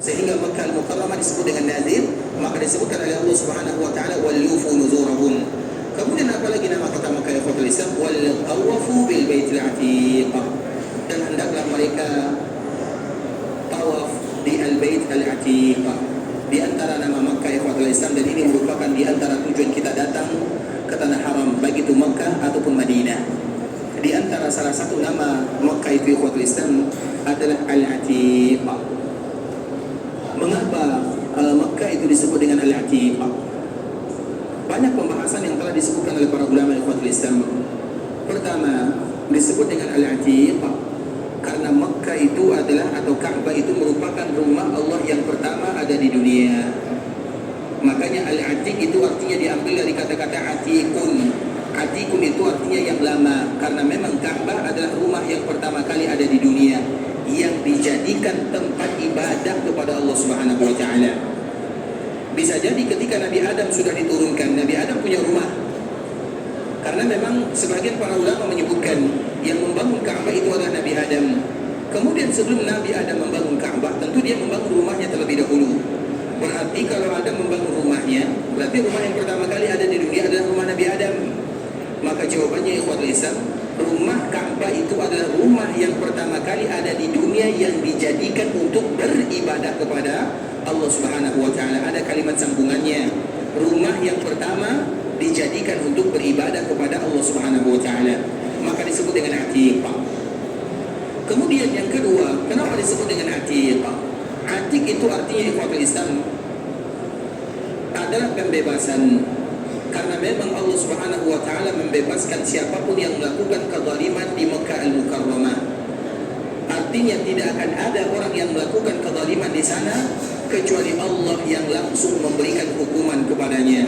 Sehingga Makkah Al-Mukarramah disebut dengan Nazir, maka disebutkan oleh Allah Subhanahu wa taala wal yufu nuzurahum. Kemudian apalagi nama kota Makkah ikhwatul Islam, wal tawafu bil baitil atiq. Dan hendaklah mereka tawaf di al-bait al-atiq. Di antara nama Makkah ikhwatul Islam, dan ini merupakan di antara tujuan kita datang ke tanah haram, baik itu Makkah ataupun Madinah. Di antara salah satu nama Makkah itu ikhwatul Islam adalah al-atiq. Mengapa Makkah itu disebut dengan Al-Atiq? Banyak pembahasan yang telah disebutkan oleh para ulama ikhwatul Islam. Pertama, disebut dengan Al-Atiq karena Makkah itu adalah, atau Ka'bah itu merupakan rumah Allah yang pertama ada di dunia. Makanya Al-Atiq itu artinya diambil dari kata-kata Atiqun. Atiqun itu artinya yang lama, karena memang Ka'bah adalah rumah yang pertama kali ada di dunia yang dijadikan tempat ibadah kepada Allah Subhanahu wa taala. Bisa jadi ketika Nabi Adam sudah diturunkan, Nabi Adam punya rumah. Karena memang sebagian para ulama menyebutkan yang membangun Ka'bah itu adalah Nabi Adam. Kemudian sebelum Nabi Adam membangun Ka'bah, tentu dia membangun rumahnya terlebih dahulu. Berarti kalau Adam membangun rumahnya, berarti rumah yang pertama kali ada di dunia adalah rumah Nabi Adam. Maka jawabannya ikhwatul Islam, rumah Ka'bah itu adalah rumah yang pertama kali ada di dunia yang dijadikan untuk beribadah kepada Allah Subhanahu wa taala. Ada kalimat sambungannya. Rumah yang pertama dijadikan untuk beribadah kepada Allah Subhanahu wa taala. Maka disebut dengan Atiq. Kemudian yang kedua, kenapa disebut dengan Atiq? Atiq itu artinya ikhwatul Islam adalah pembebasan. Karena memang Allah Subhanahu wa taala membebaskan siapapun yang melakukan kezaliman di Makkah Al-Mukarramah. Artinya tidak akan ada orang yang melakukan kezaliman di sana kecuali Allah yang langsung memberikan hukuman kepadanya.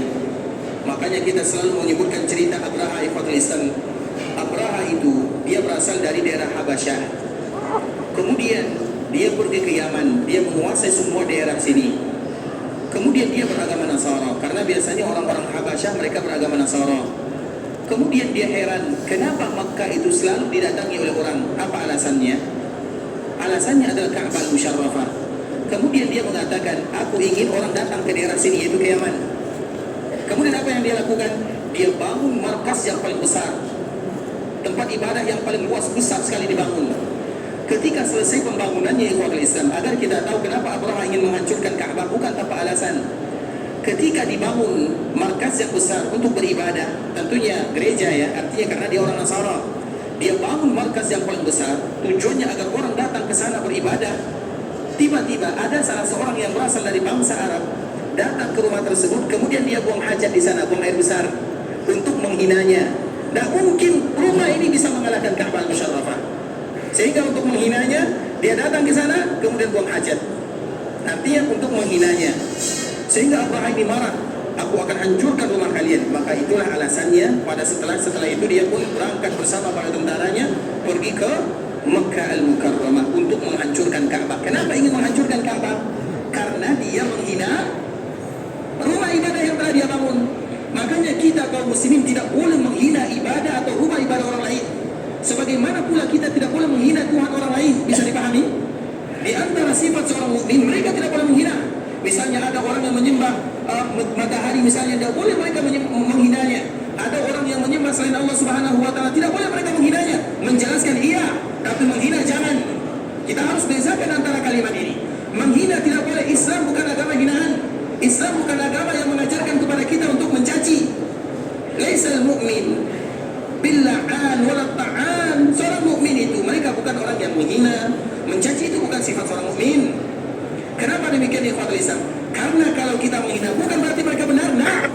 Makanya kita selalu menyebutkan cerita Abraha ikhwatul Islam. Abraha itu dia berasal dari daerah Habasyah. Kemudian dia pergi ke Yaman, dia menguasai semua daerah sini. Kemudian dia beragama Nasara, karena biasanya orang-orang Habasyah mereka beragama Nasara. Kemudian dia heran, kenapa Makkah itu selalu didatangi oleh orang? Apa alasannya? Alasannya adalah Ka'bah Al-Musharrafah. Kemudian dia mengatakan, aku ingin orang datang ke daerah sini, yaitu ke Yaman. Kemudian apa yang dia lakukan? Dia bangun markas yang paling besar, tempat ibadah yang paling luas, besar sekali dibangun. Ketika selesai pembangunannya ikhwatul Islam, agar kita tahu kenapa Abraha ingin menghancurkan Ka'bah, bukan tanpa alasan. Ketika dibangun markas yang besar untuk beribadah, tentunya gereja ya, artinya karena dia orang Nasara. Dia bangun markas yang paling besar, tujuannya agar orang datang ke sana beribadah. Tiba-tiba ada salah seorang yang berasal dari bangsa Arab datang ke rumah tersebut, kemudian dia buang hajat di sana, buang air besar untuk menghinanya. Tidak mungkin rumah ini bisa mengalahkan Ka'bah Al-Musharrafah. Sehingga untuk menghinanya, dia datang ke sana, kemudian buang hajat. Artinya untuk menghinanya. Sehingga Abraha ini marah, aku akan hancurkan rumah kalian. Maka itulah alasannya, pada setelah itu dia pun berangkat bersama para tentaranya, pergi ke Makkah Al-Mukarramah untuk menghancurkan Ka'bah. Kenapa ingin menghancurkan Ka'bah? Karena dia menghina rumah ibadah yang telah dia bangun. Makanya kita kaum muslimin tidak boleh menghina ibadah atau rumah ibadah orang lain. Sebagaimana pula kita tidak boleh menghina Tuhan orang lain. Bisa dipahami? Di antara sifat seorang mukmin, mereka tidak boleh menghina. Misalnya ada orang yang menyembah matahari misalnya, tidak boleh mereka menghinanya. Ada orang yang menyembah selain Allah Subhanahu wa taala, tidak boleh mereka menghinanya. Menjelaskan iya, tapi menghina jangan. Kita harus bezakan antara kalimat ini. Menghina tidak boleh. Islam bukan agama hinaan. Islam bukan agama yang mengajarkan kepada kita untuk mencaci. Laisal mu'min billa'an wala ta'an. Seorang mukmin itu mereka bukan orang yang menghina, mencaci, itu bukan sifat seorang mukmin. Kenapa demikian ikhwatul Islam? Karena kalau kita menghina bukan berarti mereka benar, nah,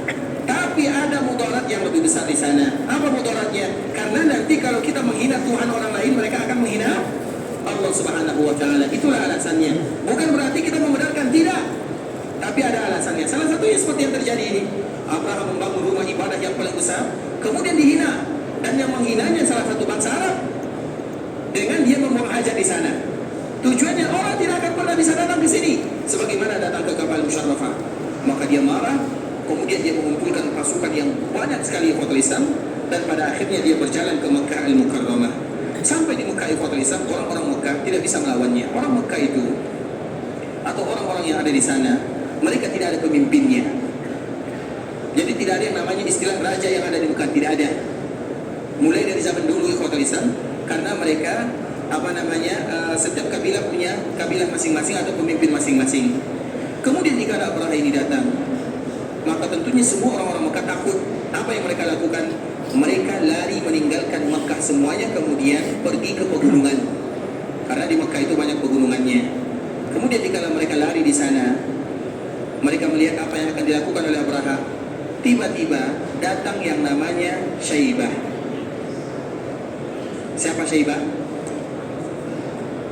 tapi ada mudarat yang lebih besar di sana. Apa mudaratnya? Karena nanti kalau kita menghina Tuhan orang lain, mereka akan menghina Allah Subhanahu wa taala. Itulah alasannya. Bukan berarti kita membenarkan, tidak. Tapi ada alasannya. Salah satunya seperti yang terjadi ini. Abraham membangun rumah ibadah yang paling besar, kemudian dihina. Dan yang menghinanya salah satu bangsa Arab dengan dia membuang hajat di sana. Tujuannya orang tidak akan pernah bisa datang ke sini sebagaimana datang ke Ka'bah Al-Musharrafah. Maka dia marah, kemudian dia mengumpulkan pasukan yang banyak sekali ikhwatul Islam, dan pada akhirnya dia berjalan ke Makkah Al-Mukarramah. Sampai di Makkah ikhwatul Islam, orang-orang Makkah tidak bisa melawannya. Orang Makkah itu atau orang-orang yang ada di sana, mereka tidak ada pemimpinnya. Jadi tidak ada yang namanya istilah raja yang ada di Mekah, tidak ada. Mulai dari zaman dulu ikhwatul Islam, karena mereka setiap kabilah punya kabilah masing-masing atau pemimpin masing-masing. Kemudian jika Abraha ini datang, maka tentunya semua orang-orang Mekah takut. Apa yang mereka lakukan? Mereka lari meninggalkan Mekah semuanya, kemudian pergi ke pegunungan. Karena di Mekah itu banyak pegunungannya. Kemudian jika mereka lari di sana, mereka melihat apa yang akan dilakukan oleh Abraha. Tiba-tiba datang yang namanya Syaibah. Siapa Syaibah?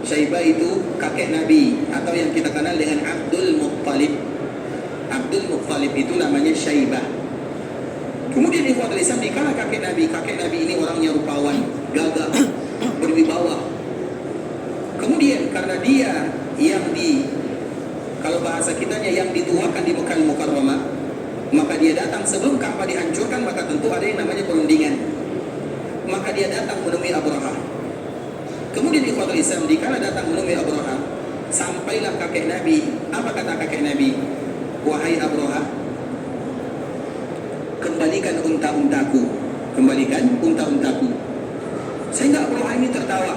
Syaibah itu kakek Nabi, atau yang kita kenal dengan Abdul Muttalib. Abdul Muttalib itu namanya Syaibah. Kemudian ikhwatul Islam, dikala kakek Nabi ini orangnya rupawan, gagah, berwibawa. Kemudian karena dia yang kalau bahasa kitanya yang dituakan di Mekah Mukarramah, maka dia datang sebelum Ka'bah dihancurkan, maka tentu ada yang namanya perundingan. Maka dia datang menemui Abraha. Kemudian ikhwatul Islam, dikala datang menemui Abraha, sampailah kakek Nabi. Apa kata kakek Nabi? Wahai Abraha, kembalikan unta-untaku. Kembalikan unta-untaku. Sehingga Abraha ini tertawa,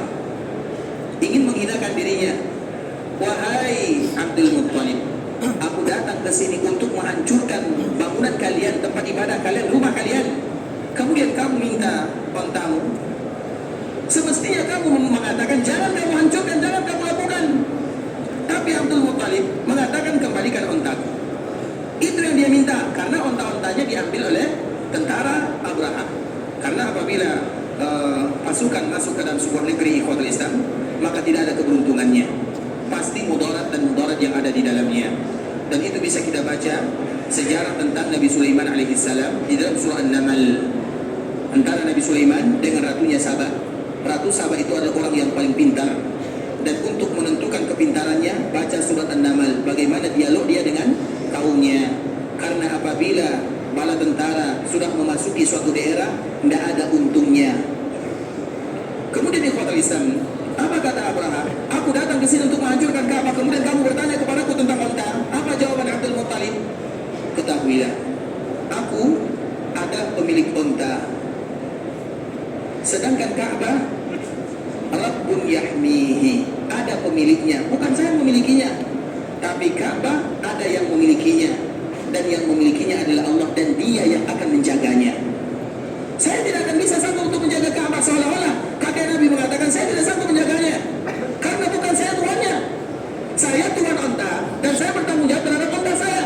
ingin menghinakan dirinya. Wahai Abdul Muttalib, aku datang ke sini untuk menghancurkan bangunan kalian, tempat ibadah kalian, rumah kalian. Kemudian kamu minta ontamu. Semestinya kamu mengatakan jangan kamu hancurkan, jangan kamu lakukan. Tapi Abdul Muttalib mengatakan kembalikan ontaku. Itu yang dia minta, karena onta-ontanya diambil oleh tentara Abraha. Karena apabila pasukan masuk ke dalam sebuah negeri ikhwatul Islam, maka tidak ada keberuntungannya. Pasti mudarat dan mudarat yang ada di dalamnya. Dan itu bisa kita baca sejarah tentang Nabi Sulaiman alaihissalam di dalam surah An-Naml. Antara Nabi Sulaiman dengan ratunya Sabah. Ratu Sabah itu adalah orang yang paling pintar. Dan untuk menentukan kepintarannya, baca surat An-Naml, bagaimana dialog dia dengan kaumnya. Karena apabila bala tentara sudah memasuki suatu daerah, tidak ada untungnya. Kemudian ikhwatul Islam, apa kata Abraha? Aku datang ke sini untuk menghancurkan Ka'bah, kemudian kamu bertanya kepadaku tentang onta. Apa jawaban Abdul Muttalib? Ketahuilah, aku ada pemilik onta, sedangkan Ka'bah Rabbun yahmihi, ada pemiliknya. Bukan saya memilikinya, tapi Ka'bah ada yang memilikinya, dan yang memilikinya adalah Allah, dan Dia yang akan menjaganya. Saya tidak akan bisa sanggup untuk menjaga Ka'bah, seolah-olah kakek Nabi mengatakan saya tidak sanggup menjaganya, karena bukan saya tuannya. Saya tuan onta, dan saya bertanggung jawab terhadap onta saya.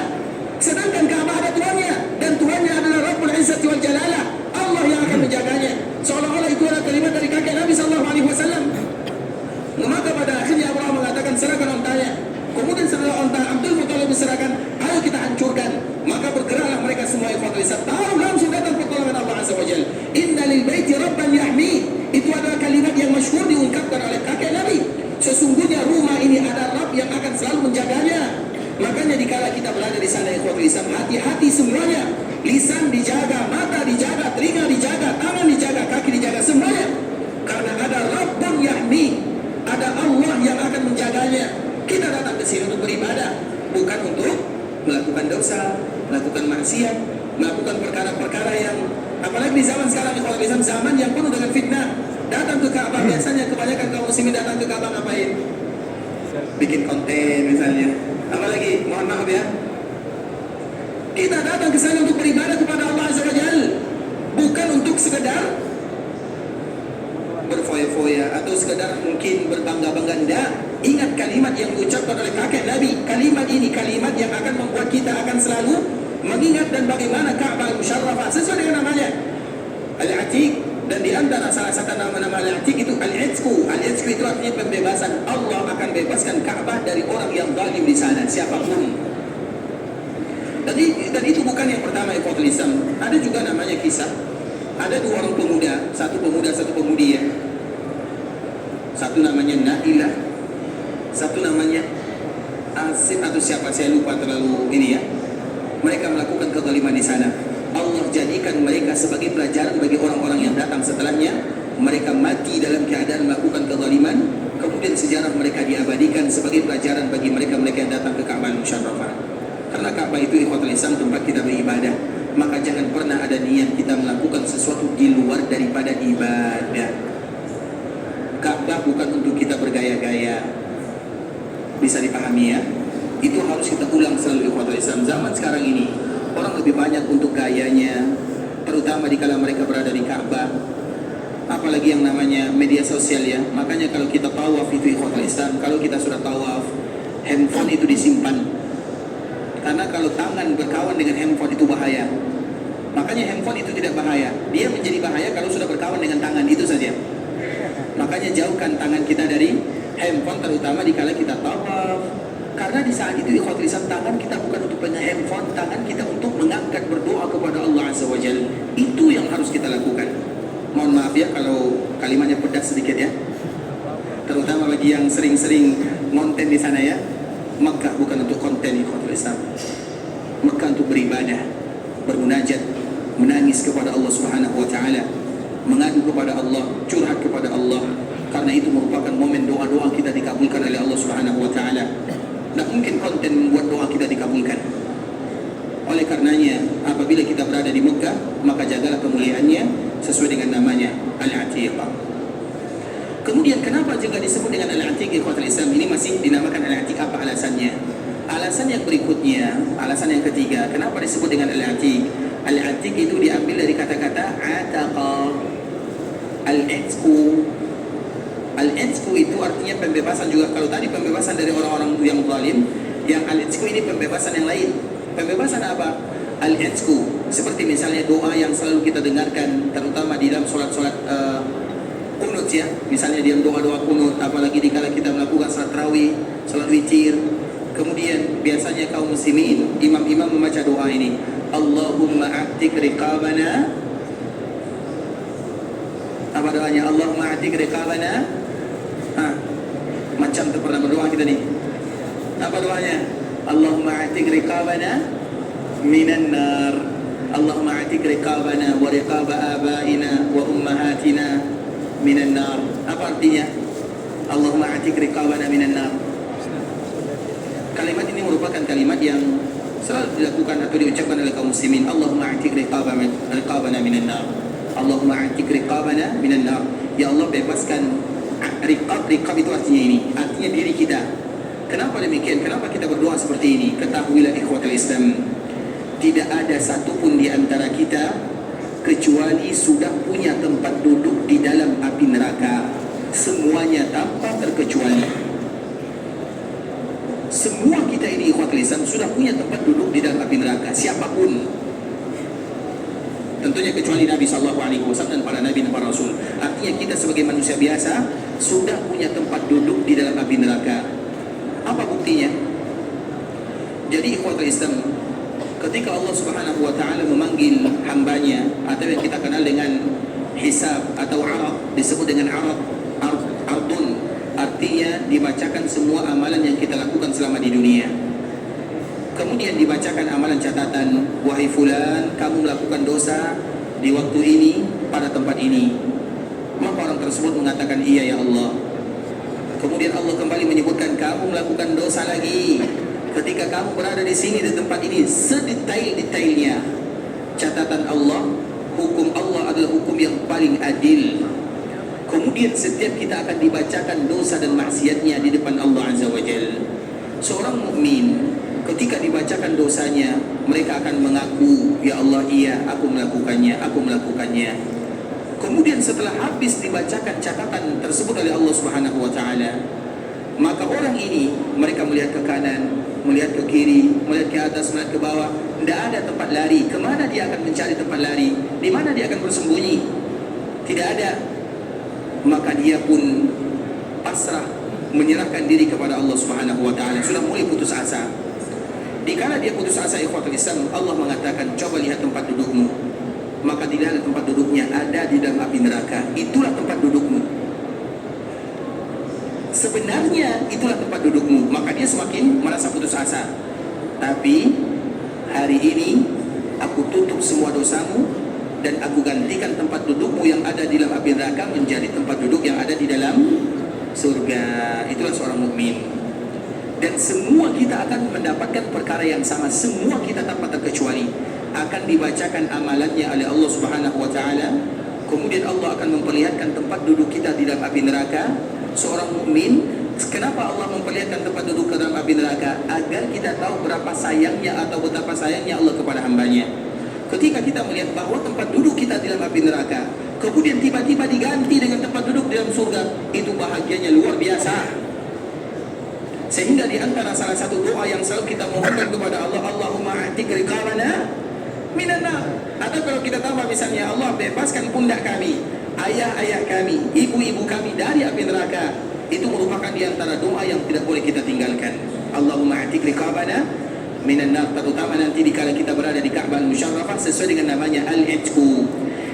Sedangkan Ka'bah ada tuannya, dan tuannya adalah Rabbul Izzati wal Jalalah, Allah yang akan menjaganya. Seolah-olah itu adalah kalimat dari kakek Nabi SAW. Maka pada akhirnya Abraham mengatakan serahkan ontanya. Kemudian setelah onta Abdul Muttalib diserahkan, ayo kita hancurkan. Maka bergeraklah mereka semua ikhwatul Islam. Tahu langsung datang pertolongan Allah Azza wa Jalla. Inna lil baiti rabban yahmi. Itu adalah kalimat yang masyhur diungkapkan oleh kakek Nabi. Sesungguhnya rumah ini ada Rabb yang akan selalu menjaganya. Makanya dikala kita berada di sana ikhwatul Islam, hati-hati semuanya. Lisan dijaga, mata dijaga, telinga dijaga, tangan dijaga, kaki dijaga, semuanya. Karena ada Rabbun yahmi, ada Allah yang akan menjaganya. Kita datang ke sini untuk beribadah, bukan untuk melakukan dosa, melakukan maksiat, melakukan perkara-perkara yang, apalagi di zaman sekarang ikhwatul Islam, zaman yang penuh dengan fitnah. Datang ke Ka'bah, biasanya kebanyakan kaum muslimin datang ke Ka'bah ngapain? Bikin konten misalnya. Apalagi, mohon maaf ya, kita datang ke sana untuk beribadah kepada Allah Azza wa Jalla, bukan untuk sekedar berfoya-foya atau sekedar mungkin berbangga-bangga. Tidak. Ingat kalimat yang diucapkan oleh kakek Nabi. Kalimat ini kalimat yang akan membuat kita akan selalu mengingat dan bagaimana Ka'bah Musyarrafah sesuai dengan namanya Al-Atiq. Dan di antara salah satu nama-nama Al-Atiq itu Al-Itqu. Al-Itqu itu artinya pembebasan. Allah akan bebaskan Ka'bah dari orang yang zalim di sana, siapapun. Dan itu bukan yang pertama ikhwatul Islam. Ada juga namanya kisah. Ada dua orang pemuda, satu pemuda, satu pemudi ya. Satu namanya Nailah, satu namanya Asif atau siapa, saya lupa terlalu ini ya. Mereka melakukan kezaliman di sana. Allah jadikan mereka sebagai pelajaran bagi orang-orang yang datang setelahnya. Mereka mati dalam keadaan melakukan kezaliman, kemudian sejarah mereka diabadikan sebagai pelajaran bagi mereka-mereka yang datang ke Ka'bah Musyarrafah. Karena Ka'bah itu ikhwatul Islam, tempat kita beribadah. Maka jangan pernah ada niat kita melakukan sesuatu di luar daripada ibadah. Ka'bah bukan untuk kita bergaya-gaya. Bisa dipahami ya? Itu harus kita ulang selalu ikhwatul Islam. Zaman sekarang ini orang lebih banyak untuk gayanya, terutama dikala mereka berada di Ka'bah. Apalagi yang namanya media sosial ya. Makanya kalau kita tawaf itu ikhwatul Islam, kalau kita sudah tawaf, handphone itu disimpan. Karena kalau tangan berkawan dengan handphone itu bahaya. Makanya handphone itu tidak bahaya. Dia menjadi bahaya kalau sudah berkawan dengan tangan, itu saja. Makanya jauhkan tangan kita dari handphone, terutama dikala kita tawaf. Karena di saat itu ikhwatul Islam, tangan kita bukan untuk pegang handphone, tangan kita untuk mengangkat berdoa kepada Allah Azza wa Jalla. Itu yang harus kita lakukan. Mohon maaf ya kalau kalimatnya pedas sedikit ya. Terutama bagi yang sering-sering konten di sana ya. Makkah bukan untuk konten ikhwatul Islam. Makkah untuk beribadah, bermunajat, menangis kepada Allah Subhanahu wa taala, mengadu kepada Allah, curhat kepada Allah. Karena itu merupakan momen doa-doa kita dikabulkan oleh Allah Subhanahu wa taala. Tak mungkin konten membuat doa kita dikabulkan. Oleh karenanya, apabila kita berada di Mekah, maka jagalah kemuliaannya sesuai dengan namanya Al-Atiqah. Kemudian kenapa juga disebut dengan Al-Atiq ikhwatul Islam? Ini masih dinamakan Al-Atiq, apa alasannya? Alasan yang berikutnya, alasan yang ketiga, kenapa disebut dengan Al-Atiq? Al-Atiq itu diambil dari kata-kata Ataqa. Al-Itqu. Al-Itqu itu artinya pembebasan juga. Kalau tadi pembebasan dari orang-orang yang zalim, yang Al-Itqu ini pembebasan yang lain. Pembebasan apa? Al-Itqu. Seperti misalnya doa yang selalu kita dengarkan, terutama di dalam solat-solat kunut ya. Misalnya dia doa-doa kunut, apalagi dikala kita melakukan salat tarawih, salat witir. Kemudian biasanya kaum muslimin, imam-imam membaca doa ini. Allahumma a'tiq riqabana. Apa doanya? Allahumma a'tiq riqabana. Macam tu pernah berdoa kita nih. Apa doanya? Allahumma a'tiq riqabana minan nar. Allahumma a'tiq riqabana wa riqaba abaina wa ummahatina minan nar. Apa artinya? Allahumma a'tiq riqabana minan nar. Kalimat ini merupakan kalimat yang selalu dilakukan atau diucapkan oleh kaum muslimin. Allahumma a'tiq riqabana minan nar. Allahumma a'tiq riqabana minan nar. Ya Allah, bebaskan riqab. Riqab itu artinya ini, artinya diri kita. Kenapa demikian? Kenapa kita berdoa seperti ini? Ketahuilah ikhwatul Islam, tidak ada satupun di antara kita kecuali sudah punya tempat duduk di dalam api neraka. Semuanya tanpa terkecuali. Semua kita ini ikhwatul Islam sudah punya tempat duduk di dalam api neraka. Siapapun. Tentunya kecuali Nabi SAW dan para Nabi dan para Rasul. Artinya kita sebagai manusia biasa sudah punya tempat duduk di dalam api neraka. Apa buktinya? Jadi ikhwatul Islam, ketika Allah Subhanahu wa taala memanggil hambanya, atau yang kita kenal dengan hisab atau arad, disebut dengan ardun, artinya dibacakan semua amalan yang kita lakukan selama di dunia. Kemudian dibacakan amalan catatan, wahai fulan, kamu melakukan dosa di waktu ini pada tempat ini. Maka orang tersebut mengatakan, iya ya Allah. Kemudian Allah kembali menyebutkan, kamu melakukan dosa lagi ketika kamu berada di sini di tempat ini, sedetail-detailnya. Catatan Allah, hukum Allah adalah hukum yang paling adil. Kemudian setiap kita akan dibacakan dosa dan maksiatnya di depan Allah Azza wa Jalla. Seorang mukmin ketika dibacakan dosanya, mereka akan mengaku, ya Allah, iya, aku melakukannya, aku melakukannya. Kemudian setelah habis dibacakan catatan tersebut oleh Allah Subhanahu wa taala, maka orang ini, mereka melihat ke kanan, melihat ke kiri, melihat ke atas, melihat ke bawah. Tidak ada tempat lari. Kemana dia akan mencari tempat lari? Di mana dia akan bersembunyi? Tidak ada. Maka dia pun pasrah, menyerahkan diri kepada Allah Subhanahu wa taala. Sudah mulai putus asa. Dikala dia putus asa ikhwatul Islam, Allah mengatakan, coba lihat tempat dudukmu. Maka tidak ada tempat duduknya, ada di dalam api neraka. Itulah tempat dudukmu. Sebenarnya itulah tempat dudukmu. Maka dia semakin merasa putus asa. Tapi hari ini aku tutup semua dosamu dan aku gantikan tempat dudukmu yang ada di dalam api neraka menjadi tempat duduk yang ada di dalam surga. Itulah seorang mukmin. Dan semua kita akan mendapatkan perkara yang sama. Semua kita tanpa terkecuali akan dibacakan amalannya oleh Allah Subhanahu wa taala. Kemudian Allah akan memperlihatkan tempat duduk kita di dalam api neraka. Seorang mukmin, kenapa Allah memperlihatkan tempat duduk ke dalam api neraka? Agar kita tahu berapa sayangnya atau betapa sayangnya Allah kepada hambanya. Ketika kita melihat bahwa tempat duduk kita di dalam api neraka, kemudian tiba-tiba diganti dengan tempat duduk di dalam surga, itu bahagianya luar biasa. Sehingga di antara salah satu doa yang selalu kita mohonkan kepada Allah, Allahumma a'tik riqabana minan nar. Atau kalau kita tambah misalnya, Allah bebaskan pundak kami, ayah-ayah kami, ibu-ibu kami dari api neraka. Itu merupakan di antara doa yang tidak boleh kita tinggalkan. Allahumma a'tik riqabana minan nar, terutama nanti dikala kita berada di Ka'bah Musyarrafah sesuai dengan namanya Al-Itqu.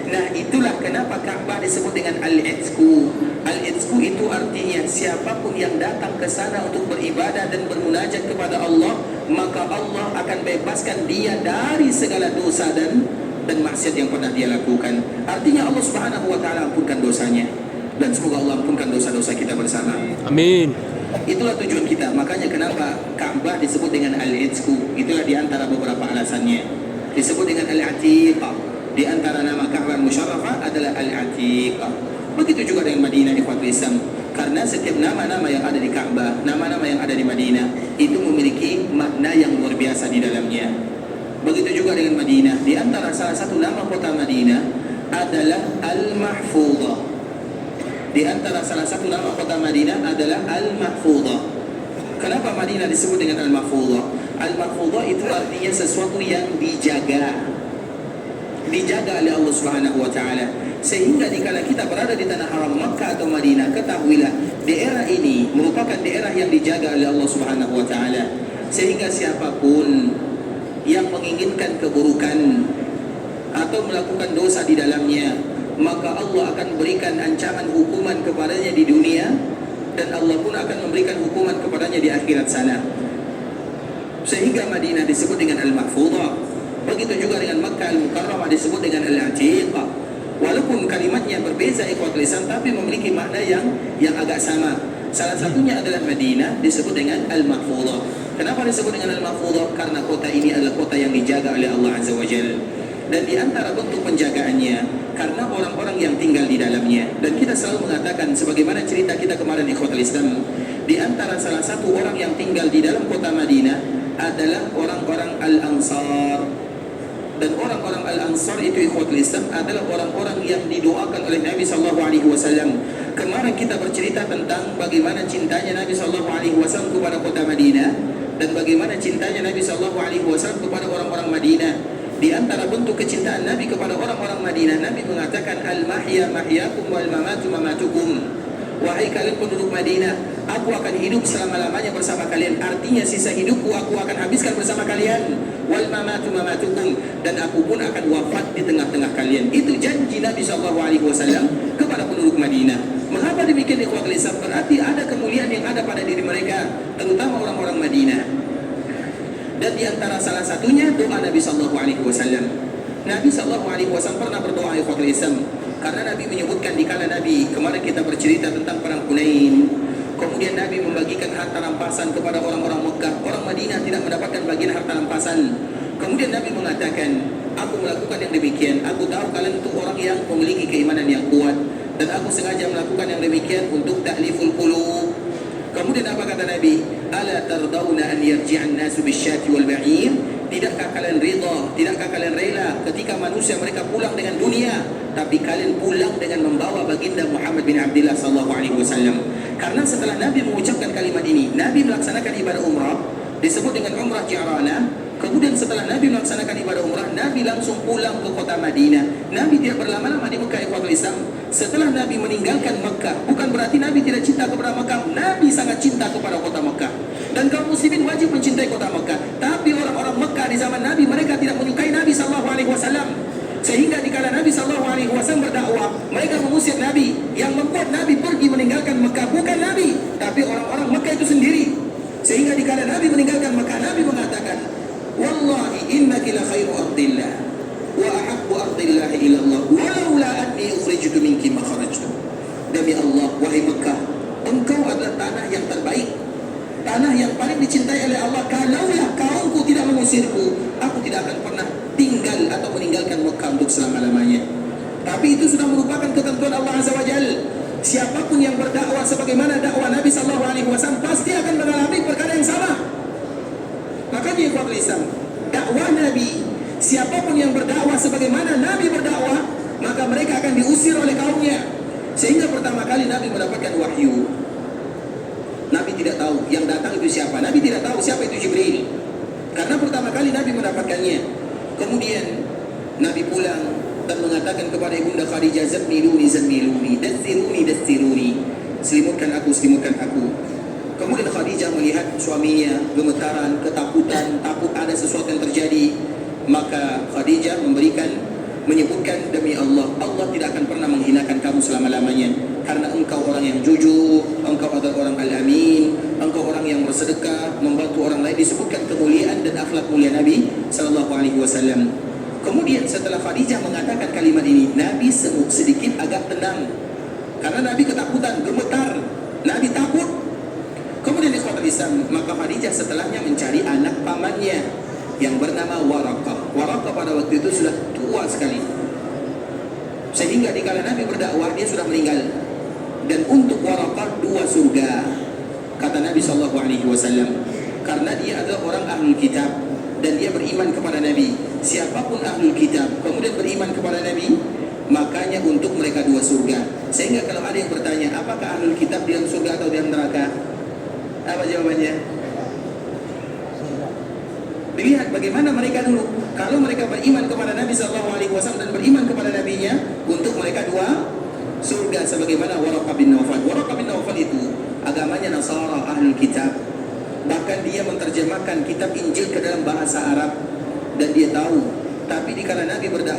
Nah, itulah kenapa Ka'bah disebut dengan Al-Itqu. Al-Itqu itu artinya siapapun yang datang ke sana untuk beribadah dan bermunajat kepada Allah, maka Allah akan bebaskan dia dari segala dosa dan maksiat yang pernah dia lakukan. Artinya Allah Subhanahu wa taala ampunkan dosanya. Dan semoga Allah ampunkan dosa-dosa kita bersama. Amin. Itulah tujuan kita. Makanya kenapa Ka'bah disebut dengan Al-Itqu. Itulah di antara beberapa alasannya. Disebut dengan Al-Atiqah. Di antara nama Ka'bah Musyarrafah adalah Al-Atiqah. Begitu juga dengan Madinah, ikhwatul Islam. Karena setiap nama-nama yang ada di Ka'bah, nama-nama yang ada di Madinah, itu memiliki makna yang luar biasa di dalamnya. Begitu juga dengan Madinah. Di antara salah satu nama kota Madinah adalah Al-Mahfudhah. Di antara salah satu nama kota Madinah adalah Al-Mahfudhah. Kenapa Madinah disebut dengan Al-Mahfudhah? Al-Mahfudhah itu artinya sesuatu yang dijaga. Dijaga oleh Allah Subhanahu wa taala. Sehingga dikala kita berada di tanah haram Makkah atau Madinah, ketahuilah daerah ini merupakan daerah yang dijaga oleh Allah Subhanahu wa taala. Sehingga siapapun yang menginginkan keburukan atau melakukan dosa di dalamnya, maka Allah akan berikan ancaman hukuman kepadanya di dunia, dan Allah pun akan memberikan hukuman kepadanya di akhirat sana. Sehingga Madinah disebut dengan Al-Mahfudhah. Begitu juga dengan Makkah Al-Mukarramah disebut dengan Al-Atiqah. Walaupun kalimatnya berbeza ikhwatul Islam, tapi memiliki makna yang agak sama. Salah satunya adalah Madinah disebut dengan Al-Mahfudhah. Kenapa disebut dengan Al-Mahfudhah? Karena kota ini adalah kota yang dijaga oleh Allah Azza wa Jalla. Dan di antara bentuk penjagaannya karena orang-orang yang tinggal di dalamnya. Dan kita selalu mengatakan, sebagaimana cerita kita kemarin ikhwatul Islam, di antara salah satu orang yang tinggal di dalam kota Madinah adalah orang-orang Al-Ansar. Dan orang-orang Al-Ansar itu ikhwatul Islam adalah orang-orang yang didoakan oleh Nabi SAW. Kemarin kita bercerita tentang bagaimana cintanya Nabi SAW kepada kota Madinah, dan bagaimana cintanya Nabi SAW kepada orang-orang Madinah. Di antara bentuk kecintaan Nabi kepada orang-orang Madinah, Nabi mengatakan, Al-mahya mahyakum wal mamatu mamatukum. Wahai kalian penduduk Madinah, aku akan hidup selama-lamanya bersama kalian. Artinya sisa hidupku aku akan habiskan bersama kalian. Wal mamatu mamatukum, dan aku pun akan wafat di tengah-tengah kalian. Itu janji Nabi SAW kepada penduduk Madinah. Mengapa demikian ikhwatul Islam? Berarti ada kemuliaan yang ada pada diri mereka, terutama orang-orang Madinah. Dan di antara salah satunya doa Nabi SAW. Nabi SAW pernah berdoa ikhwatul Islam. Karena Nabi menyebutkan dikala Nabi kemarin kita bercerita tentang perang Hunain, kemudian Nabi membagikan harta rampasan kepada orang-orang Mekah. Orang Madinah tidak mendapatkan bagian harta rampasan. Kemudian Nabi mengatakan, aku melakukan yang demikian, aku tahu kalian itu orang yang memiliki keimanan yang kuat, dan aku sengaja melakukan yang demikian untuk ta'liful qulub. Kemudian apa kata Nabi? Ala tardawna an yarji'an nasu bisyati wal ba'ir? Tidakkah kalian rida, tidakkah kalian rela ketika manusia mereka pulang dengan dunia, tapi kalian pulang dengan membawa baginda Muhammad bin Abdullah sallallahu alaihi wasallam? Karena setelah Nabi mengucapkan kalimat ini, Nabi melaksanakan ibadah umrah, disebut dengan umrah Ji'rana. Kemudian setelah Nabi melaksanakan ibadah umrah, Nabi langsung pulang ke kota Madinah. Nabi tidak berlama-lama di Mekah ikhwatul Islam. Setelah Nabi meninggalkan Mekah, bukan berarti Nabi tidak cinta kepada Mekah. Nabi sangat cinta kepada kota Mekah. Dan kaum muslimin wajib mencintai kota Mekah. Tapi orang-orang Mekah di zaman Nabi, mereka tidak menyukai Nabi SAW. Sehingga dikala Nabi SAW berdakwah, mereka mengusir Nabi. Yang membuat Nabi pergi meninggalkan Mekah bukan Nabi, tapi orang-orang Mekah itu sendiri. Sehingga dikala Nabi meninggalkan Mekah, Nabi mengatakan, Wallahi innaki la khairu ardillah wa ahabbu ardillah ila Allah walaula anni ukhrijtu minki ma kharajtu. Demi Allah, wahai Mekah, engkau mengusirku, aku tidak akan pernah tinggal atau meninggalkan Mekah untuk selama-lamanya. Tapi itu sudah merupakan ketentuan Allah Azza wa Jalla. Siapapun yang berdakwah sebagaimana dakwah Nabi SAW pasti akan mengalami perkara yang sama. Makanya ikhwatul Islam, dakwah Nabi, siapapun yang berdakwah sebagaimana Nabi berdakwah, maka mereka akan diusir oleh kaumnya. Sehingga pertama kali Nabi mendapatkan wahyu, Nabi tidak tahu yang datang itu siapa. Nabi tidak tahu siapa itu Jibril, karena pertama kali Nabi mendapatkannya. Kemudian Nabi pulang dan mengatakan kepada ibunda Khadijah, "Zammiluni, zammiluni, dathiruni, dathiruni." Selimutkan aku, selimutkan aku. Kemudian Khadijah melihat suaminya gemetaran, ketakutan, takut ada sesuatu yang terjadi. Maka Khadijah menyebutkan, "Demi Allah, Allah tidak akan pernah menghinakan kamu selama-lamanya, karena engkau orang yang jujur, engkau adalah orang al-amin, engkau orang yang bersedekah, membantu orang lain." Disebutkan kemuliaan dan akhlak mulia Nabi sallallahu alaihi wasallam. Kemudian setelah Khadijah mengatakan kalimat ini, Nabi sedikit agak tenang, karena Nabi ketakutan, gemetar, Nabi takut. Kemudian ikhwatul Islam, maka Khadijah setelahnya mencari anak pamannya yang bernama Waraqah. Waraqah pada waktu itu sudah tua sekali, sehingga dikala Nabi berdakwah dia sudah meninggal. Dan untuk Waraqah 2 surga, kata Nabi SAW, karena dia adalah orang ahlul kitab dan dia beriman kepada Nabi. Siapapun ahlul kitab kemudian beriman kepada Nabi, makanya untuk mereka 2 surga. Sehingga kalau ada yang bertanya, apakah ahlul kitab di dalam surga atau di dalam neraka? Apa jawabannya? Dilihat bagaimana mereka dulu. Kalau mereka beriman kepada Nabi SAW dan beriman kepada Nabi-Nya, untuk mereka 2 surga, sebagaimana Waraqah bin Nawfal. Waraqah bin Nawfal itu agamanya Nasara, ahlul kitab. Bahkan dia menerjemahkan kitab Injil ke dalam bahasa Arab, dan dia tahu. Tapi dikala Nabi berdakwah